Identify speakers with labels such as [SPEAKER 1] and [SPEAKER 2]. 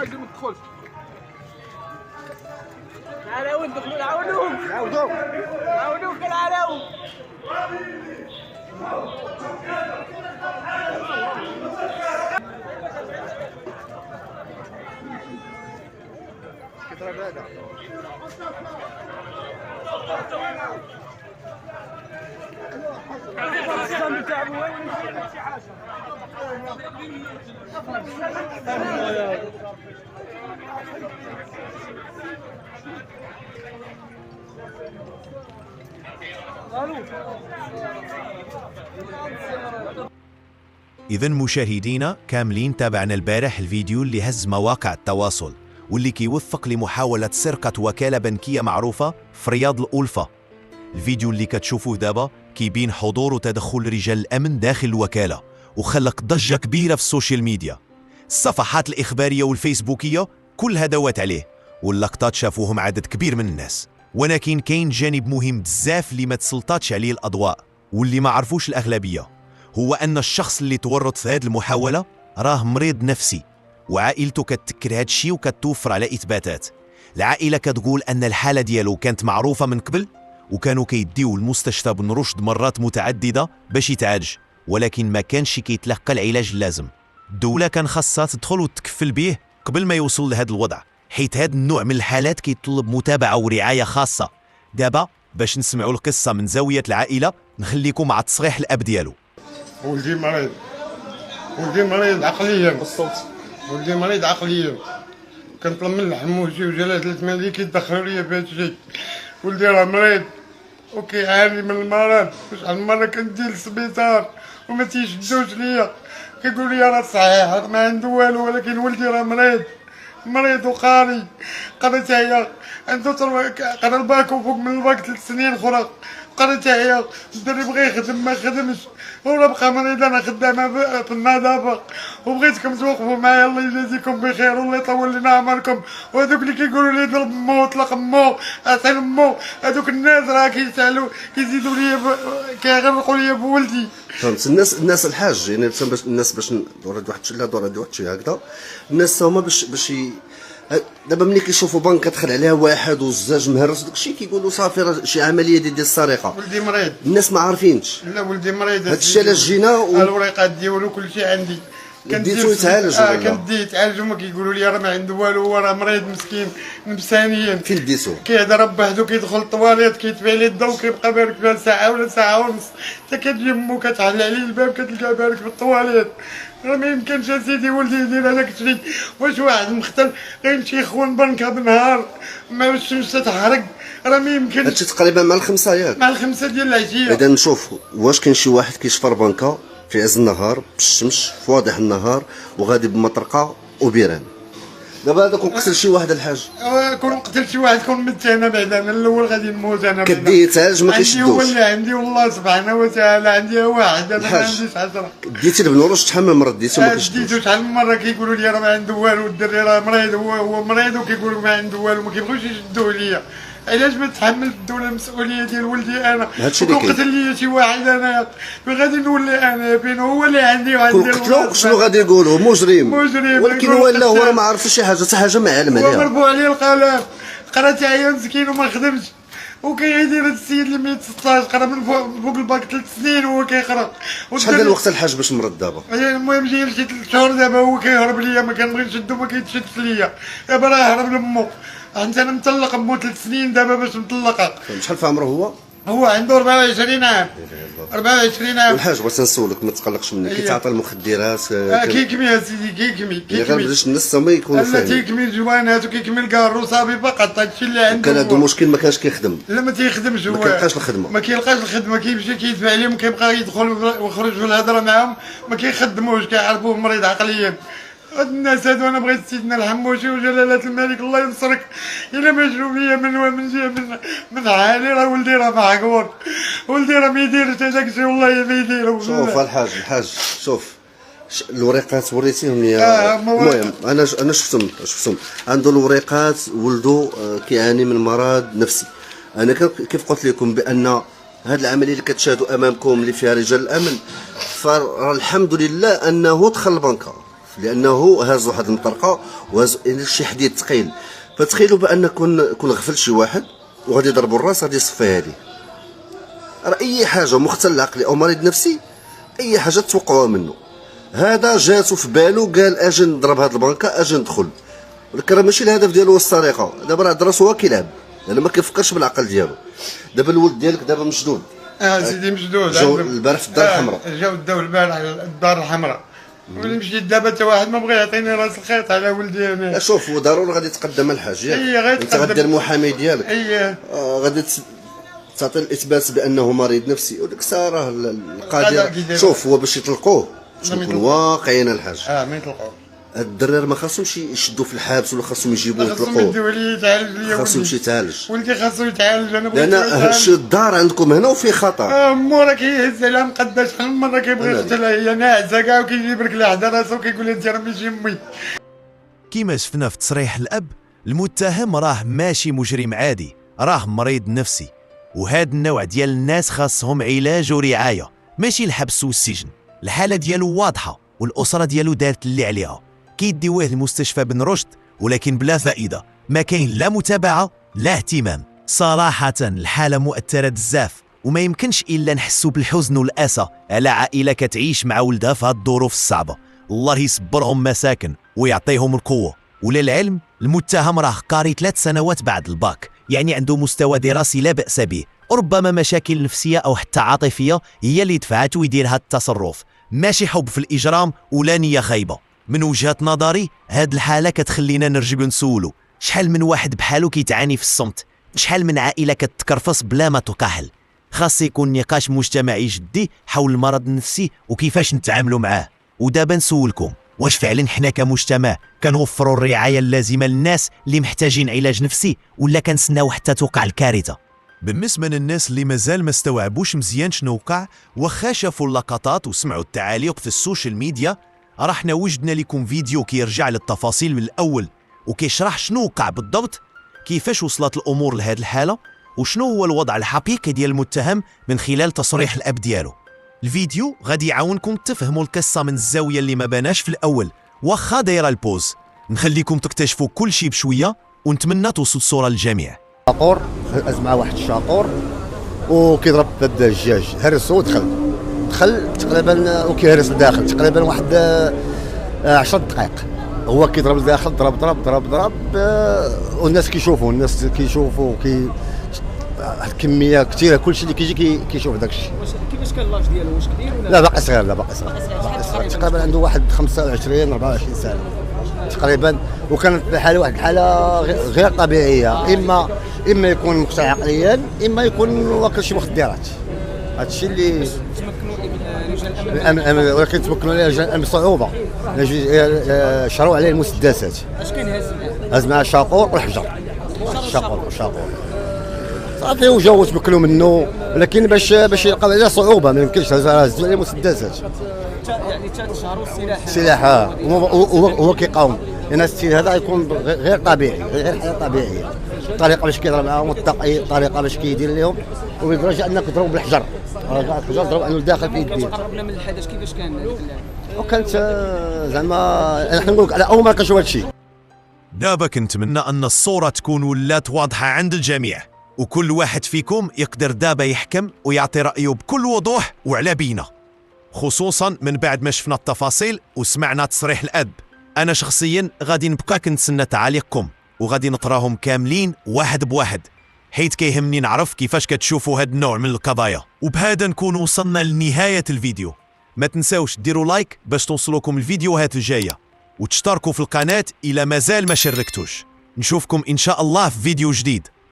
[SPEAKER 1] راجل ما تدخلش. تعالوا ندخلوا نعاودوك تعالوا.
[SPEAKER 2] إذن مشاهدينا كاملين تابعنا البارح الفيديو اللي هز مواقع التواصل واللي كيوثق لمحاولة سرقة وكالة بنكية معروفة في رياض الألفة. الفيديو اللي كتشوفوه دابا كيبين حضور وتدخل رجال الأمن داخل الوكالة وخلق ضجة كبيرة في السوشيال ميديا. الصفحات الإخبارية والفيسبوكية كلها دوت عليه، واللقطات شافوهم عدد كبير من الناس. ولكن كاين جانب مهم بزاف اللي ما تسلطاتش عليه الأضواء واللي ما عرفوش الأغلبية، هو أن الشخص اللي تورط في هذه المحاولة راه مريض نفسي، وعائلته كتذكر هذا الشيء وكتوفر على إثباتات. العائلة كتقول أن الحالة ديالو كانت معروفة من قبل، وكانوا كيديو المستشفى بن رشد مرات متعددة باش يتعالج، ولكن ما كانش كيتلقى العلاج اللازم. الدولة كان خاصها تدخل وتكفل به قبل ما يوصل لهذا الوضع، حيث هذا النوع من الحالات كيطلب متابعة ورعاية خاصة. دابا باش نسمعوا القصة من زاوية العائلة نخليكم مع تصريح الأب ديالو.
[SPEAKER 3] ولدي مريض عقليا بالصوت. ولدي مريض عقليا، كنطلب من الحموشي وجلالة الملك يدخلوا لي في هذا الشيء. ولدي راه مريض وكيعاني من المرض، شحال من مرة كندير للسبيطار وما تيشدوش ليا، كيقولوا لي راه صحيح ما عنده والو، ولكن ولدي راه مريض وقاري. قريت هي عنده قرا الباكو فوق من الباك 3 سنين اخرى. قريت هي الدري بغى يخدم ما خدمش، ولا بقى مريض. انا خدامه في النظافه وبغيتكم توقفوا معايا، الله يجازيكم بخير والله يطول لنا عمركم. وهذوك اللي كيقولوا لي ضرب مو طلق مو اعطي مو، هذوك الناس راه كيسالوا كيزيدوا لي كيغرقوا لي بولدي.
[SPEAKER 4] فهمت الناس الحاج يعني باش الناس باش دور واحد الشيء لا دور واحد الشيء هكذا. الناس هما باش دابا ملي كيشوفوا بنك كتدخل عليها واحد وزاج مهرس داك الشيء كيقولوا صافي راه شي عمليه ديال السرقه.
[SPEAKER 3] ولدي مريض،
[SPEAKER 4] الناس ما عارفينش.
[SPEAKER 3] لا ولدي مريض.
[SPEAKER 4] هذا الشيء علاش جينا
[SPEAKER 3] الوريقات ديالو كلشي عندي.
[SPEAKER 4] ديتو يتعالج ولا؟
[SPEAKER 3] كندي يتعالج وما كيقولوا لي راه ما عنده والو، هو راه مريض مسكين نفسانيا.
[SPEAKER 4] فين ديتو؟
[SPEAKER 3] كيهضر بوحدو، كيدخل الطواليت كيتبع ليه الضو كيبقى بارك فيها ساعه ولا ساعه ونص، حتى كتجي مو كتحل عليه الباب كتلقاه بارك في الطواليت. راه ما يمكنش اسيدي ولدي يدير هذاك الشيء. واش واحد مختل غيمشي يخون بنكه بالنهار ما الشمس تحرق؟ راه ما يمكنش.
[SPEAKER 4] هادشي تقريبا مع الخمسه ياك؟
[SPEAKER 3] مع الخمسه ديال العشيه.
[SPEAKER 4] اذا نشوف واش كاين شي واحد كيشفر بنكه في عز النهار بالشمس في واضح النهار وغادي بمطرقه وبيران. دابا هذا كون قتل شي واحد الحاج،
[SPEAKER 3] كون قتل شي واحد كون مت انا بعدا، انا الاول غادي نموت انا.
[SPEAKER 4] كدي يتعالج ما كيشدوش.
[SPEAKER 3] عندي هو اللي عندي والله سبحانه وتعالى، عندي واحد انا ما عنديش 10.
[SPEAKER 4] ديتي البن واش تحمل مرض ديتو ما كيشدوش؟
[SPEAKER 3] ديتو شحال من مره كيقولوا لي راه ما عنده والو، الدري راه مريض، هو مريض وكيقولوا ما عنده والو، ما كيبغيوش يشدوه ليا. علاش ما تحمل الدوله المسؤوليه ديال ولدي انا؟
[SPEAKER 4] هادشي اللي
[SPEAKER 3] قتل لي شي واحد انا غادي نولي انا فين هو اللي عندي وعندي.
[SPEAKER 4] كون قتلو شنو غادي يقولوا؟ مجرم. ولكن هو لا، هو راه ما عرف شي حاجه، حتى حاجه ما علم عليها.
[SPEAKER 3] مربوع عليه القلم، قرات عيا مسكين وما خدمش. وكيدير هذا السيد اللي 116 قرا من فوق الباك 3 سنين وهو كيقرا.
[SPEAKER 4] شحال ديال الوقت الحاج باش مرض دابا؟
[SPEAKER 3] المهم جاي شي 3 شهور دابا هو كيهرب ليا، ما كنبغي نشدو ما كيتشدش ليا. دابا راه هرب لمو، انت انا مطلق مو 3 سنين دابا باش مطلقه.
[SPEAKER 4] شحال في عمره
[SPEAKER 3] هو عنده 24 عام. 24 عام.
[SPEAKER 4] والحاج بغيت نسولك ما تقلقش منك، كيتعاطى المخدرات؟
[SPEAKER 3] كيكمي يا سيدي كيكمي
[SPEAKER 4] غير باش الناس هما يكونوا فاهمين.
[SPEAKER 3] كيكمي الجوانات وكيكمي الكارو صافي فقط، هادشي اللي عنده.
[SPEAKER 4] كان عنده مشكل ما كانش كيخدم؟
[SPEAKER 3] لا ما تيخدمش هو،
[SPEAKER 4] ما كيلقاش الخدمه.
[SPEAKER 3] ما كيلقاش الخدمه، كيمشي كيدفع عليهم كيبقى يدخل ويخرج في الهضره معاهم، ما كيخدموش، كيعرفوه مريض عقليا. هاد الناس هادو انا بغيت سيدنا الحموشي وجلاله الملك الله ينصرك، الا ما جاو بيا من حالي راه ولدي راه معقور، ولدي راه ما يديرش هذاك الشيء والله ما يديرو.
[SPEAKER 4] شوف الحاج شوف الوريقات وريتيهم لي. المهم انا شفتهم عنده الوريقات، ولده كيعاني من مرض نفسي. انا كيف قلت لكم بان هذه العمليه اللي كتشاهدوا امامكم اللي فيها رجال الامن، فالحمد لله انه دخل البنكه لانه هاز واحد المطرقه وهاز شي حديد ثقيل. فتخيلوا بان كون غفل شي واحد وغادي يضربوا الراس غادي يصفيها ليه. راه اي حاجه مختل عقلي او مريض نفسي اي حاجه توقعوها منه. هذا جاتو في بالو قال اجي نضرب هاد البنكه اجي ندخل، ولكن راه ماشي الهدف ديالو هو السرقه. دابا راه دراسو هو كيلعب لانه ما كيفكرش بالعقل ديالو. دابا الولد ديالك دابا مشدود،
[SPEAKER 3] سيدي مشدود.
[SPEAKER 4] جاو البارح في الدار الحمراء،
[SPEAKER 3] جاو داو البارح الدار الحمراء. ملي مشيت دابا حتى واحد ما بغى يعطيني راس الخيط على ولدي انا.
[SPEAKER 4] شوف هو ضروري غادي يتقدم الحاج ياك،
[SPEAKER 3] غيتقدم.
[SPEAKER 4] انت غدير المحامي ديالك، غادي تعطي الاثبات بانه مريض نفسي، وديك الساعه راه القاضي. شوف هو باش يطلقوه باش نكون واقعيين الحاج،
[SPEAKER 3] ما يطلقوه.
[SPEAKER 4] هاد الدراري ما خاصهمش يشدوا في الحبس ولا خاصهم يجيبوه
[SPEAKER 3] خاصهم
[SPEAKER 4] يطلقوه،
[SPEAKER 3] يديو لي يتعالج ليا
[SPEAKER 4] خاصهم يمشي يتعالج.
[SPEAKER 3] ولدي خاصو يتعالج. انا بغيت
[SPEAKER 4] لان هادشي الدار عندكم هنا وفيه خطر.
[SPEAKER 3] مورا كيهز عليها مقداش شحال من مره كيبغي يقتلها، هي ناعسه كاع وكيجيب لك لها حدا راسو وكيقول لها انت راه ماشي امي.
[SPEAKER 2] كيما شفنا في تصريح الأب، المتهم راه ماشي مجرم عادي، راه مريض نفسي، وهاد النوع ديال الناس خاصهم علاج ورعاية، ماشي الحبس والسجن. الحالة ديالو واضحة والأسرة ديالو دارت اللي عليها، كيديوه لمستشفى بن رشد ولكن بلا فائدة، ما كاين لا متابعة لا اهتمام. صراحة الحالة مؤثرة بزاف، وما يمكنش إلا نحسو بالحزن والأسى على عائلة كتعيش مع ولدها في هاد الظروف الصعبة. الله يصبرهم مساكن ويعطيهم القوة. وللعلم المتهم راه قاري 3 سنوات بعد الباك، يعني عنده مستوى دراسي لا بأس به، وربما مشاكل نفسية أو حتى عاطفية هي اللي دفعته يدير هاد التصرف، ماشي حب في الإجرام ولا نية خايبة. من وجهة نظري هاد الحالة كتخلينا نرجعو نسولو شحال من واحد بحالو كيتعاني في الصمت، شحال من عائلة كتكرفص بلا ما تكحل. خاص يكون نقاش مجتمعي جدي حول المرض النفسي وكيفاش نتعاملوا معاه. ودابا نسولكم، واش فعلا حنا كمجتمع كنوفروا الرعاية اللازمة للناس اللي محتاجين علاج نفسي، ولا كنسناو حتى توقع الكارثة؟ بالنسبة للناس اللي مازال ما استوعبوش مزيان شنو وقع، واخا شافوا اللقطات وسمعوا التعاليق في السوشيال ميديا، راه حنا وجدنا لكم فيديو كيرجع للتفاصيل من الأول وكيشرح شنو وقع بالضبط، كيفاش وصلت الأمور لهاد الحالة، وشنو هو الوضع الحقيقي ديال المتهم من خلال تصريح الأب ديالو. الفيديو غادي يعاونكم تفهموا القصة من الزاوية اللي ما باناش في الأول، واخا دايره البوز. نخليكم تكتشفوا كل شيء بشوية ونتمنى توصل الصورة للجميع.
[SPEAKER 5] شاقور هز مع واحد الشاقور وكيضرب بهاد الدجاج، هرسو دخل تقريبا وكيهرس لداخل تقريبا واحد 10 دقائق. هو كيضرب لداخل، ضرب والناس كيشوفوا كميه كثيره، كلشي اللي كيجي كيشوف داك الشيء.
[SPEAKER 1] كيفاش كان لاج ديالو؟ واش كبير ولا
[SPEAKER 5] لا باقي صغير؟ تقريبا عنده واحد 25 24 سنه تقريبا، وكانت بحال واحد الحاله غير طبيعيه، اما يكون مقطع عقليا، اما يكون واكل شي مخدرات. هذا الشيء اللي
[SPEAKER 1] تمكنوا رجال الامن،
[SPEAKER 5] ولكن تمكنوا رجال الامن بصعوبه، شروا عليه المسدسات.
[SPEAKER 1] اش كان
[SPEAKER 5] هز مع الشاقور والحجر. الشاقور صافي وجاو تمكنوا منه، ولكن باش يلقاو عليه صعوبه، ما يمكنش هزوا عليه مسدسات.
[SPEAKER 1] يعني 3 شهور
[SPEAKER 5] السلاح هو كيقاوم، لان السيد هذا يكون غير طبيعي، غير حاله طبيعيه. الطريقه باش كيضرب معاهم الطريقه باش كيدير لهم، ولدرجه انك تضربوا بالحجر، الحجر ضرب انه داخل في يديه.
[SPEAKER 1] قربنا من الحدث، كيفاش كان؟
[SPEAKER 5] وكانت زعما نحن نقول لك على اول مره كنشوف هذا الشيء.
[SPEAKER 2] دابا كنتمنى أن الصورة تكون ولات واضحة عند الجميع، وكل واحد فيكم يقدر دابا يحكم ويعطي رأيه بكل وضوح وعلى بينة، خصوصا من بعد ما شفنا التفاصيل وسمعنا تصريح الأب. أنا شخصيا غادي نبقى كنتسنى تعاليقكم، وغادي نقراهم كاملين واحد بواحد، حيث كيهمني نعرف كيفاش كتشوفوا هاد النوع من القضايا. وبهذا نكون وصلنا لنهاية الفيديو. ما تنساوش ديروا لايك باش توصلوكم الفيديوهات الجاية، وتشتركوا في القناة إلى مازال ما شاركتوش. نشوفكم إن شاء الله في فيديو جديد.